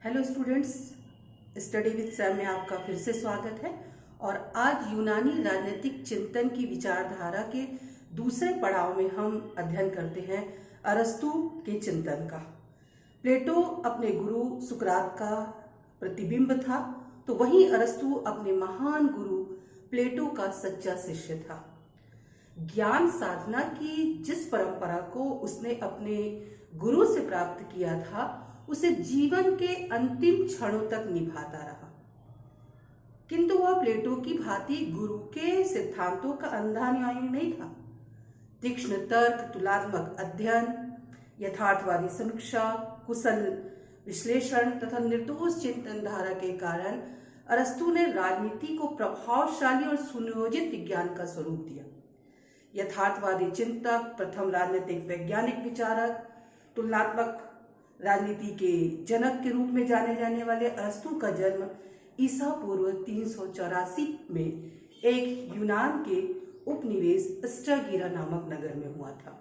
Hello students, study with Sam में आपका फिर से स्वागत है। और आज यूनानी राजनीतिक चिंतन की विचारधारा के दूसरे पड़ाव में हम अध्ययन करते हैं अरस्तु के चिंतन का। प्लेटो अपने गुरु सुकरात का प्रतिबिंब था, तो वहीं अरस्तु अपने महान गुरु प्लेटो का सच्चा शिष्य था। ज्ञान साधना की जिस परंपरा को उसने अपने गुरु से प्राप्त किया था, उसे जीवन के अंतिम क्षणों तक निभाता रहा। किंतु वह प्लेटो की भांति गुरु के सिद्धांतों का अंधा अनुयायी नहीं था। तीक्ष्ण तर्क, तुलनात्मक अध्ययन, यथार्थवादी समीक्षा, कुशल विश्लेषण तथा निर्दोष चिंतन धारा के कारण अरस्तु ने राजनीति को प्रभावशाली और सुनियोजित विज्ञान का स्वरूप दिया। यथार्थवादी चिंतक, प्रथम राजनीतिक वैज्ञानिक विचारक, तुलनात्मक राजनीति के जनक के रूप में जाने जाने वाले अरस्तु का जन्म ईसा पूर्व 384 में एक यूनान के उपनिवेश स्ट्रागीरा नामक नगर में हुआ था।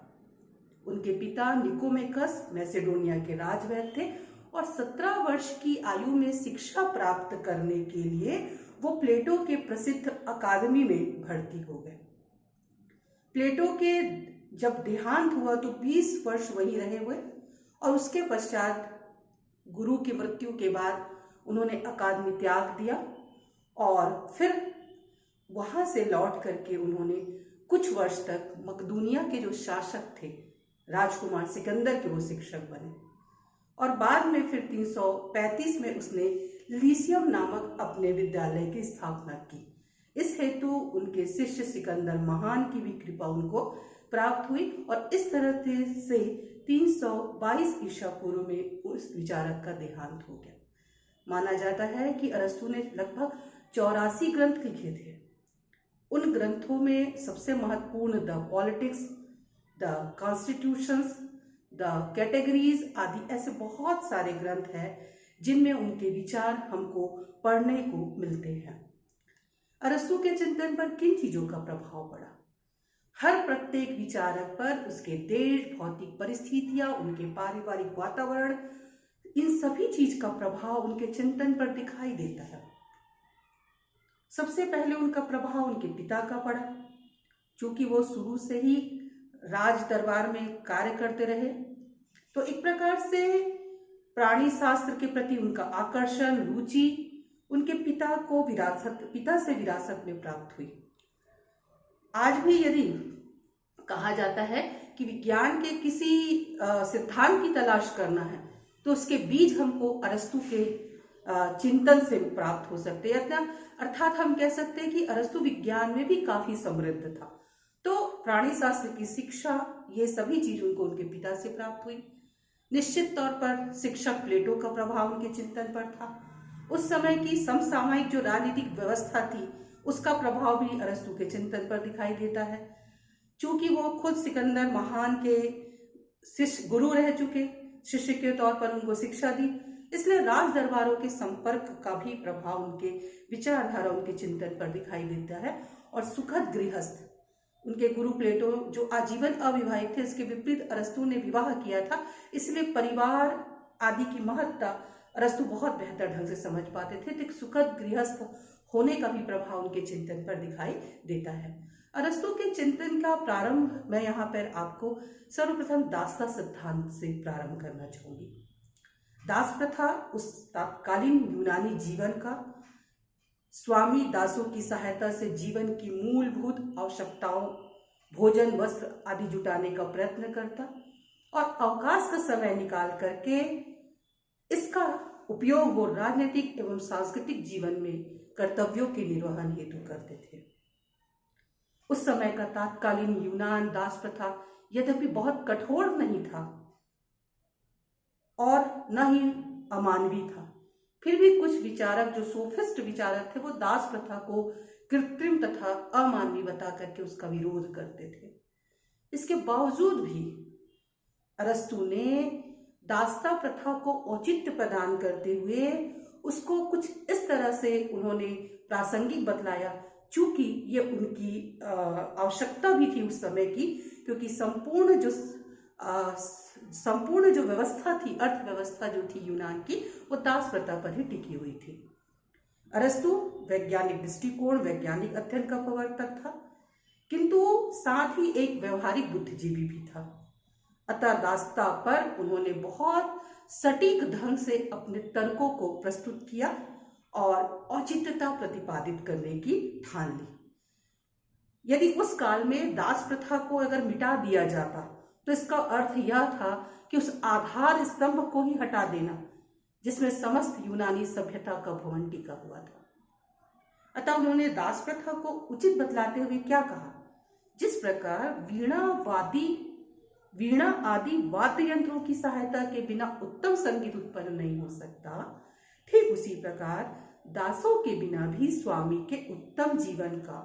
उनके पिता निकोमेकस मैसेडोनिया के राजवैद्य थे और 17 वर्ष की आयु में शिक्षा प्राप्त करने के लिए वो प्लेटो के प्रसिद्ध अकादमी में भर्ती हो गए। प्लेटो के जब देहांत हुआ तो 20 वर्ष वहीं रहे हुए और उसके पश्चात गुरु की मृत्यु के बाद उन्होंने अकादमी त्याग दिया और फिर वहां से लौट करके उन्होंने कुछ वर्ष तक मकदूनिया के जो शासक थे राजकुमार सिकंदर के वो शिक्षक बने। और बाद में फिर 335 में उसने लीसियम नामक अपने विद्यालय की स्थापना की। इस हेतु उनके शिष्य सिकंदर महान की भी कृपा उनको प्राप्त हुई और इस तरह से 322 ईसा पूर्व में उस विचारक का देहांत हो गया। माना जाता है कि अरस्तु ने लगभग 84 ग्रंथ लिखे थे। उन ग्रंथों में सबसे महत्वपूर्ण the politics, the constitutions, the categories आदि ऐसे बहुत सारे ग्रंथ हैं जिनमें उनके विचार हमको पढ़ने को मिलते हैं। अरस्तु के चिंतन पर किन चीजों का प्रभाव पड़ा? हर प्रत्येक विचारक पर उसके देश, भौतिक परिस्थितियां, उनके पारिवारिक वातावरण, इन सभी चीज का प्रभाव उनके चिंतन पर दिखाई देता है। सबसे पहले उनका प्रभाव उनके पिता का पड़ा, क्योंकि वो शुरू से ही राज दरबार में कार्य करते रहे, तो एक प्रकार से प्राणी शास्त्र के प्रति उनका आकर्षण, रुचि उनके पिता से विरासत में प्राप्त हुई। आज भी यदि कहा जाता है कि विज्ञान के किसी सिद्धांत की तलाश करना है तो उसके बीज हमको अरस्तु के चिंतन से प्राप्त हो सकते हैं। अर्थात हम कह सकते हैं कि अरस्तु विज्ञान में भी काफी समृद्ध था। तो प्राणी शास्त्र की शिक्षा, ये सभी चीज उनको उनके पिता से प्राप्त हुई। निश्चित तौर पर शिक्षक प्लेटो का प्रभाव उनके चिंतन पर था। उस समय की समसामयिक जो राजनीतिक व्यवस्था थी उसका प्रभाव भी अरस्तु के चिंतन पर दिखाई देता है। चूंकि वो खुद सिकंदर महान के शिष्य गुरु रह चुके, शिष्य के तौर पर उनको शिक्षा दी, इसलिए राज दरबारों के संपर्क का भी प्रभाव उनके विचारधारा, उनके चिंतन पर दिखाई देता है। और सुखद गृहस्थ, उनके गुरु प्लेटो जो आजीवन अविवाहित थे, इसके विपरीत अरस्तु ने विवाह किया था, इसलिए परिवार आदि की महत्ता अरस्तु बहुत बेहतर ढंग से समझ पाते थे। तो एक सुखद गृहस्थ होने का भी प्रभाव उनके चिंतन पर दिखाई देता है। अरस्तु के चिंतन का प्रारंभ मैं यहाँ पर आपको सर्वप्रथम दासता सिद्धांत से प्रारंभ करना चाहूंगी। दास प्रथा उस तत्कालीन यूनानी जीवन का स्वामी दासों की सहायता से जीवन की मूलभूत आवश्यकताओं, भोजन, वस्त्र आदि जुटाने का प्रयत्न करता और अवकाश का समय निकाल करके इसका उपयोग वो राजनीतिक एवं सांस्कृतिक जीवन में कर्तव्यों के निर्वहन हेतु करते थे। उस समय का तत्कालीन यूनान दास प्रथा यद्यपि बहुत कठोर नहीं था और न ही अमानवीय था, फिर भी कुछ विचारक जो सोफिस्ट विचारक थे वो दास प्रथा को कृत्रिम तथा अमानवीय बता करके उसका विरोध करते थे। इसके बावजूद भी अरस्तु ने दासता प्रथा को औचित्य प्रदान करते हुए उसको कुछ इस तरह से उन्होंने प्रासंगिक बतलाया, चूंकि ये उनकी आवश्यकता भी थी उस समय की, क्योंकि संपूर्ण जो संपूर्ण जो व्यवस्था थी, अर्थव्यवस्था जो थी यूनान की, वो दास प्रथा पर ही टिकी हुई थी। अरस्तु वैज्ञानिक दृष्टिकोण, वैज्ञानिक अध्ययन का प्रवर्तक था, किंतु साथ ही एक व्यवहारिक बुद्धिजीवी भी था। अतः दासता पर उन्होंने बहुत सटीक ढंग से अपने तर्कों को प्रस्तुत किया और औचित्यता प्रतिपादित करने की ठान ली। यदि उस काल में दास प्रथा को अगर मिटा दिया जाता तो इसका अर्थ यह था कि उस आधार स्तंभ को ही हटा देना जिसमें समस्त यूनानी सभ्यता का भवन टिका हुआ था। अतः उन्होंने दास प्रथा को उचित बतलाते हुए क्या कहा, जिस प्रकार वीणा आदि वाद्य यंत्रों की सहायता के बिना उत्तम संगीत उत्पन्न नहीं हो सकता, ठीक उसी प्रकार दासों के बिना भी स्वामी के उत्तम जीवन का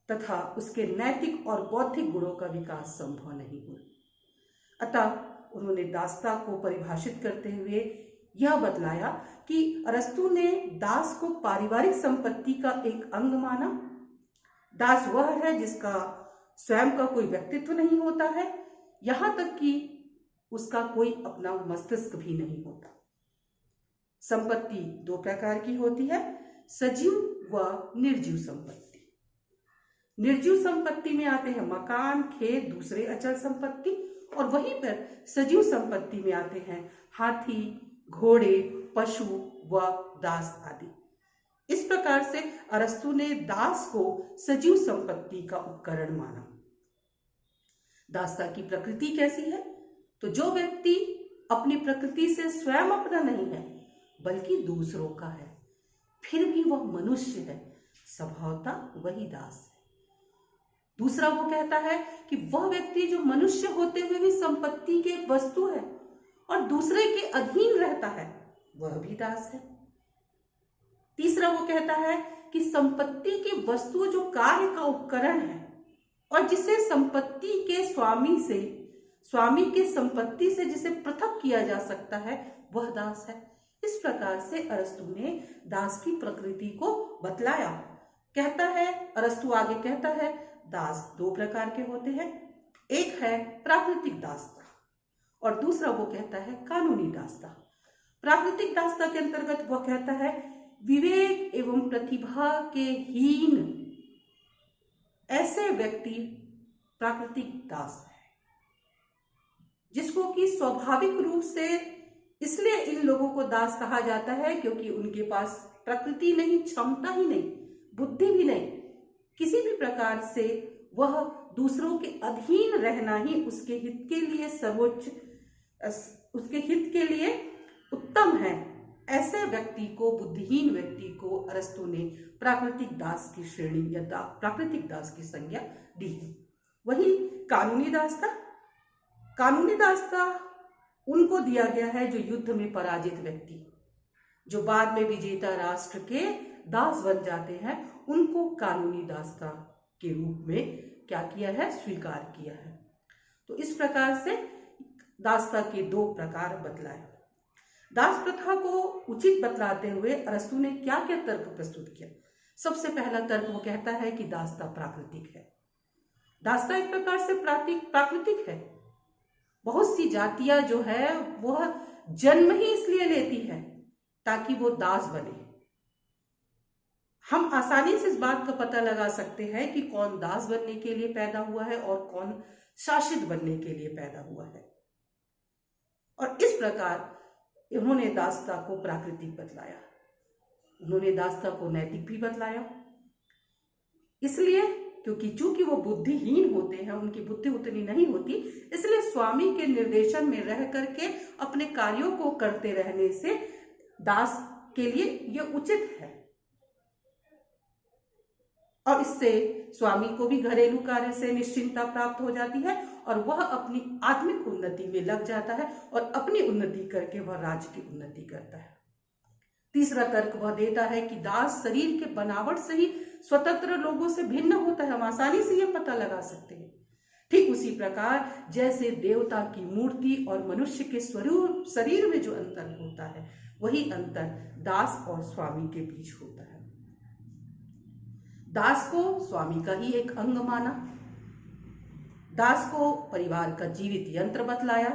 तथा उसके नैतिक और बौद्धिक गुणों का विकास संभव नहीं हुआ। अतः उन्होंने दासता को परिभाषित करते हुए यह बतलाया कि अरस्तु ने दास को पारिवारिक संपत्ति का एक अंग माना। दास वह है जिसका स्वयं का कोई व्यक्तित्व नहीं होता है, यहां तक कि उसका कोई अपना मस्तिष्क भी नहीं होता। संपत्ति दो प्रकार की होती है, सजीव व निर्जीव संपत्ति। निर्जीव संपत्ति में आते हैं मकान, खेत, दूसरे अचल संपत्ति, और वहीं पर सजीव संपत्ति में आते हैं हाथी, घोड़े, पशु व दास आदि। इस प्रकार से अरस्तु ने दास को सजीव संपत्ति का उपकरण माना। दासता की प्रकृति कैसी है, तो जो व्यक्ति अपनी प्रकृति से स्वयं अपना नहीं है बल्कि दूसरों का है, फिर भी वह मनुष्य है, स्वभावतः वही दास है। दूसरा वो कहता है कि वह व्यक्ति जो मनुष्य होते हुए भी संपत्ति के एक वस्तु है और दूसरे के अधीन रहता है, वह भी दास है। तीसरा वो कहता है कि संपत्ति की वस्तु जो कार्य का उपकरण है और जिसे संपत्ति के स्वामी के संपत्ति से जिसे पृथक किया जा सकता है, वह दास है। इस प्रकार से अरस्तु ने दास की प्रकृति को बतलाया। कहता है, अरस्तु आगे कहता है, दास दो प्रकार के होते हैं, एक है प्राकृतिक दासता और दूसरा वो कहता है कानूनी दासता। प्राकृतिक दासता के अंतर्गत वह कहता है विवेक एवं प्रतिभा के हीन ऐसे व्यक्ति प्राकृतिक दास है, जिसको कि स्वाभाविक रूप से इसलिए इन लोगों को दास कहा जाता है क्योंकि उनके पास प्रकृति नहीं, क्षमता ही नहीं, बुद्धि भी नहीं, किसी भी प्रकार से वह दूसरों के अधीन रहना ही उसके हित के लिए सर्वोच्च, उसके हित के लिए उत्तम है। ऐसे व्यक्ति को, बुद्धिहीन व्यक्ति को अरस्तु ने प्राकृतिक दास की श्रेणी या प्राकृतिक दास की संज्ञा दी है। वही कानूनी दासता उनको दिया गया है जो युद्ध में पराजित व्यक्ति, जो बाद में विजेता राष्ट्र के दास बन जाते हैं, उनको कानूनी दासता के रूप में क्या किया है, स्वीकार किया है। तो इस प्रकार से दासता के दो प्रकार बतलाए। दास प्रथा को उचित बतलाते हुए अरस्तु ने क्या क्या तर्क प्रस्तुत किया। सबसे पहला तर्क वो कहता है कि दासता प्राकृतिक है। दासता एक प्रकार से प्राकृतिक है। बहुत सी जातियां जो है वह जन्म ही इसलिए लेती है ताकि वो दास बने। हम आसानी से इस बात का पता लगा सकते हैं कि कौन दास बनने के लिए पैदा हुआ है और कौन शासित बनने के लिए पैदा हुआ है। और इस प्रकार उन्होंने दासता को प्राकृतिक बतलाया, उन्होंने दासता को नैतिक भी बतलाया। इसलिए क्योंकि चूंकि वो बुद्धिहीन होते हैं, उनकी बुद्धि उतनी नहीं होती, इसलिए स्वामी के निर्देशन में रह करके अपने कार्यों को करते रहने से दास के लिए यह उचित है। और इससे स्वामी को भी घरेलू कार्य से निश्चिंतता प्राप्त हो जाती है और वह अपनी आत्मिक उन्नति में लग जाता है और अपनी उन्नति करके वह राज्य की उन्नति करता है। तीसरा तर्क वह देता है कि दास शरीर के बनावट से ही स्वतंत्र लोगों से भिन्न होता है। हम आसानी से यह पता लगा सकते हैं। ठीक उसी प्रकार जैसे देवता की मूर्ति और मनुष्य के स्वरूप शरीर में जो अंतर होता है, वही अंतर दास और स्वामी के बीच होता है। दास को स्वामी का ही एक अंग माना। दास को परिवार का जीवित यंत्र बतलाया,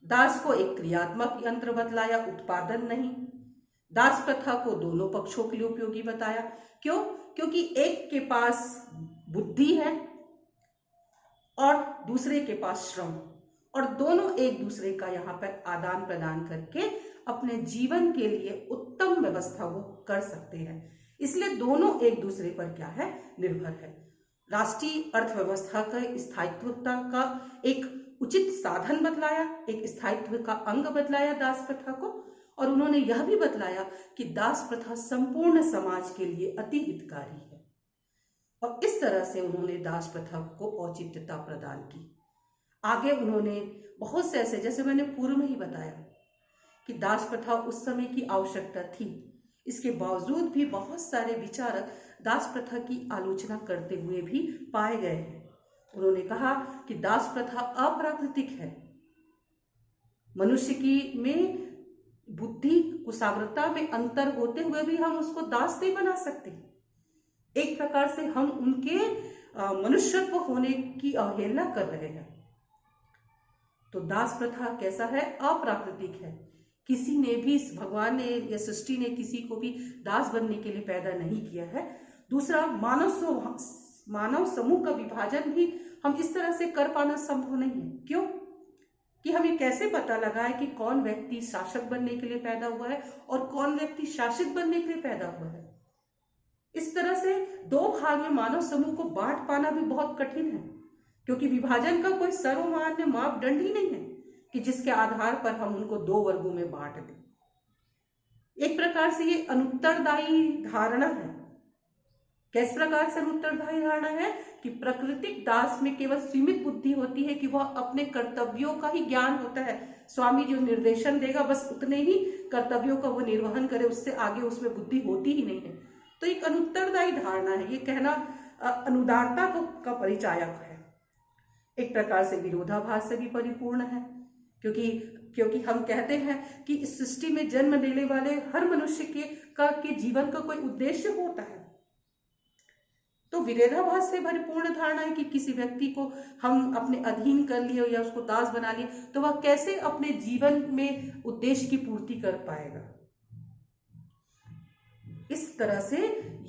दास को एक क्रियात्मक यंत्र बतलाया, उत्पादन नहीं। दास प्रथा को दोनों पक्षों के लिए उपयोगी बताया। क्यों? क्योंकि एक के पास बुद्धि है और दूसरे के पास श्रम, और दोनों एक दूसरे का यहाँ पर आदान प्रदान करके अपने जीवन के लिए उत्तम व्यवस्था वो कर सकते हैं। इसलिए दोनों एक दूसरे पर क्या है, निर्भर है। राष्ट्रीय अर्थव्यवस्था का स्थायित्वता का एक उचित साधन बतलाया, एक स्थायित्व का अंग बतलाया दास प्रथा को, और उन्होंने यह भी बतलाया कि दास प्रथा संपूर्ण समाज के लिए अति हितकारी है। और इस तरह से उन्होंने दास प्रथा को औचित्यता प्रदान की। आगे उन्होंने बहुत से ऐसे, जैसे मैंने पूर्व में ही बताया कि दास प्रथा उस समय की आवश्यकता थी, इसके बावजूद भी बहुत सारे विचारक दास प्रथा की आलोचना करते हुए भी पाए गए हैं। उन्होंने कहा कि दास प्रथा अप्राकृतिक है, मनुष्य की में बुद्धि कुशाग्रता में अंतर होते हुए भी हम उसको दास नहीं बना सकते। एक प्रकार से हम उनके मनुष्यत्व होने की अवहेलना कर रहे हैं। तो दास प्रथा कैसा है, अप्राकृतिक है। किसी ने भी, भगवान ने या सृष्टि ने किसी को भी दास बनने के लिए पैदा नहीं किया है। दूसरा, मानव समूह का विभाजन भी हम इस तरह से कर पाना संभव नहीं है। क्यों? कि हमें कैसे पता लगाए कि कौन व्यक्ति शासक बनने के लिए पैदा हुआ है और कौन व्यक्ति शासित बनने के लिए पैदा हुआ है। इस तरह से दो भाग में मानव समूह को बांट पाना भी बहुत कठिन है, क्योंकि विभाजन का कोई सर्वमान्य मापदंड ही नहीं है कि जिसके आधार पर हम उनको दो वर्गों में बांट दें। एक प्रकार से ये अनुत्तरदायी धारणा है। किस प्रकार से अनुत्तरदायी धारणा है कि प्राकृतिक दास में केवल सीमित बुद्धि होती है कि वह अपने कर्तव्यों का ही ज्ञान होता है। स्वामी जो निर्देशन देगा बस उतने ही कर्तव्यों का वो निर्वहन करे, उससे आगे उसमें बुद्धि होती ही नहीं है। तो एक अनुत्तरदायी धारणा है। ये कहना अनुदारता का परिचायक है। एक प्रकार से विरोधाभास से भी परिपूर्ण है, क्योंकि हम कहते हैं कि इस सृष्टि में जन्म लेने वाले हर मनुष्य के जीवन का कोई उद्देश्य होता है। तो विरोधाभास से परिपूर्ण धारणा है कि किसी व्यक्ति को हम अपने अधीन कर लिए या उसको दास बना लिए तो वह कैसे अपने जीवन में उद्देश्य की पूर्ति कर पाएगा। इस तरह से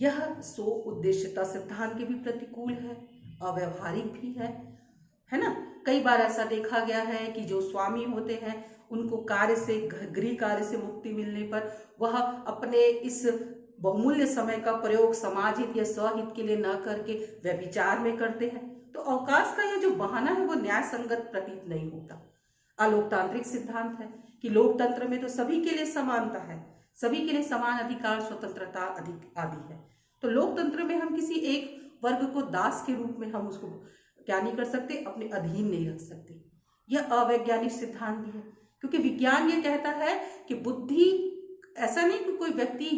यह सो उद्देश्यता सिद्धांत के भी प्रतिकूल है, अव्यवहारिक भी है ना। कई बार ऐसा देखा गया है कि जो स्वामी होते हैं उनको गृह कार्य से मुक्ति मिलने पर वह अपने इस बहुमूल्य समय का प्रयोग समाज हित या स्वहित के लिए न करके व्यभिचार में करते हैं। तो अवकाश का यह जो बहाना है वो न्याय संगत प्रतीत नहीं होता। अलोकतांत्रिक सिद्धांत है कि लोकतंत्र में तो सभी के लिए समानता है, सभी के लिए समान अधिकार, स्वतंत्रता आदि है। तो लोकतंत्र में हम किसी एक वर्ग को दास के रूप में हम उसको क्या नहीं कर सकते, अपने अधीन नहीं रख सकते। यह अवैज्ञानिक सिद्धांत भी है, क्योंकि विज्ञान ये कहता है कि बुद्धि, ऐसा नहीं कि कोई व्यक्ति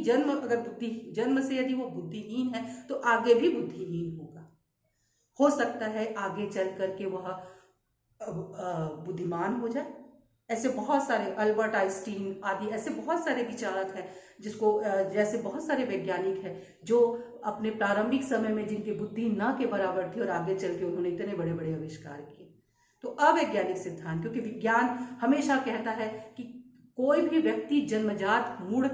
जन्म से यदि वो बुद्धिहीन है तो आगे भी बुद्धिहीन होगा। हो सकता है आगे चल करके वह बुद्धिमान हो जाए। ऐसे बहुत सारे अल्बर्ट आइंस्टीन आदि ऐसे बहुत सारे विचारक हैं जैसे बहुत सारे वैज्ञानिक हैं जो अपने प्रारंभिक समय में जिनकी बुद्धि न के बराबर थी और आगे चल के उन्होंने इतने बड़े बड़े आविष्कार किए। तो अवैज्ञानिक सिद्धांत, क्योंकि विज्ञान हमेशा कहता है कि कोई भी व्यक्ति जन्मजात मूढ़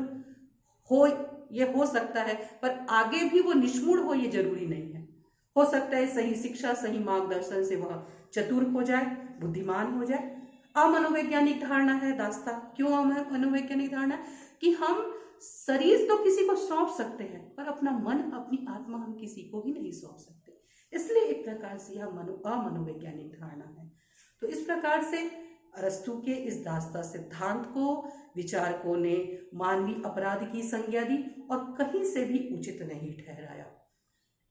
हो, ये हो सकता है, पर आगे भी वो निष्मूढ़ हो ये जरूरी नहीं है। हो सकता है सही शिक्षा, सही मार्गदर्शन से वह चतुर हो जाए, बुद्धिमान हो जाए। अमनोवैज्ञानिक धारणा है दास्ता। क्यों अमनोवैज्ञानिक धारणा? कि हम शरीर तो किसी को सौंप सकते हैं पर अपना मन, अपनी आत्मा हम किसी को भी नहीं सौंप सकते। इसलिए एक प्रकार से यह अमनोवैज्ञानिक धारणा है। तो इस प्रकार से अरस्तु के इस दास्ता सिद्धांत को विचारकों ने मानवीय अपराध की संज्ञा दी और कहीं से भी उचित नहीं ठहराया।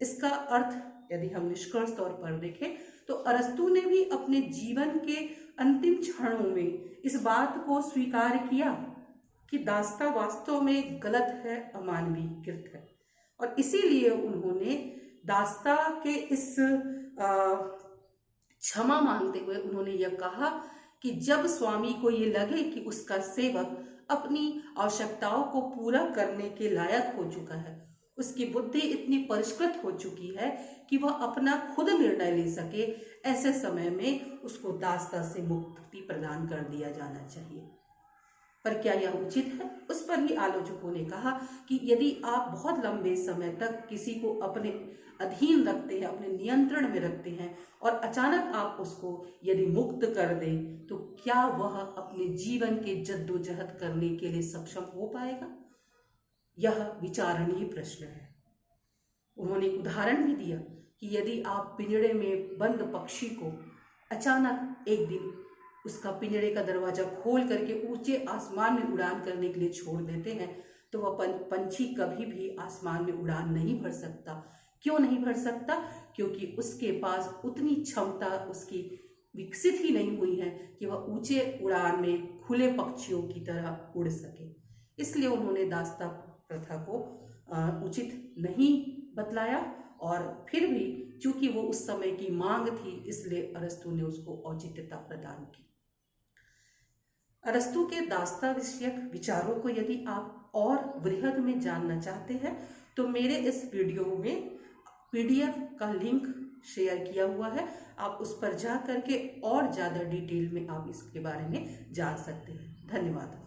इसका अर्थ यदि हम निष्कर्ष तौर पर देखें तो अरस्तु ने भी अपने जीवन के अंतिम क्षणों में इस बात को स्वीकार किया कि दास्ता वास्तव में गलत है, अमानवीयकृत है, और इसीलिए उन्होंने दास्ता के इस क्षमा मांगते हुए उन्होंने यह कहा कि जब स्वामी को ये लगे कि उसका सेवक अपनी आवश्यकताओं को पूरा करने के लायक हो चुका है उसकी बुद्धि इतनी परिष्कृत हो चुकी है कि वह अपना खुद निर्णय ले सके, ऐसे समय में उसको दासता से मुक्ति प्रदान कर दिया जाना चाहिए। पर क्या यह उचित है? उस पर भी आलोचकों ने कहा कि यदि आप बहुत लंबे समय तक किसी को अपने अधीन रखते हैं, अपने नियंत्रण में रखते हैं और अचानक आप उसको यदि मुक्त कर दें, तो क्या वह अपने जीवन के जद्दोजहद करने के लिए सक्षम हो पाएगा? यह विचारणीय प्रश्न है। उन्होंने उदाहरण भी दिया कि यदि आप पिंजड़े में बंद पक्षी को अचानक एक दिन उसका पिंजड़े का दरवाजा खोल करके ऊंचे आसमान में उड़ान करने के लिए छोड़ देते हैं, तो वह पंछी कभी भी आसमान में उड़ान नहीं भर सकता। क्यों नहीं भर सकता? क्योंकि उसके पास उतनी क्षमता उसकी विकसित ही नहीं हुई है कि वह ऊंचे उड़ान में खुले पक्षियों की तरह उड़ सके। इसलिए उन्होंने दासता प्रथा को उचित नहीं बतलाया, और फिर भी चूंकि वो उस समय की मांग थी, इसलिए अरस्तु ने उसको औचित्यता प्रदान की। अरस्तु के दास्ता विषयक विचारों को यदि आप और वृहद में जानना चाहते हैं, तो मेरे इस वीडियो में PDF का लिंक शेयर किया हुआ है, आप उस पर जा करके और ज़्यादा डिटेल में आप इसके बारे में जान सकते हैं। धन्यवाद।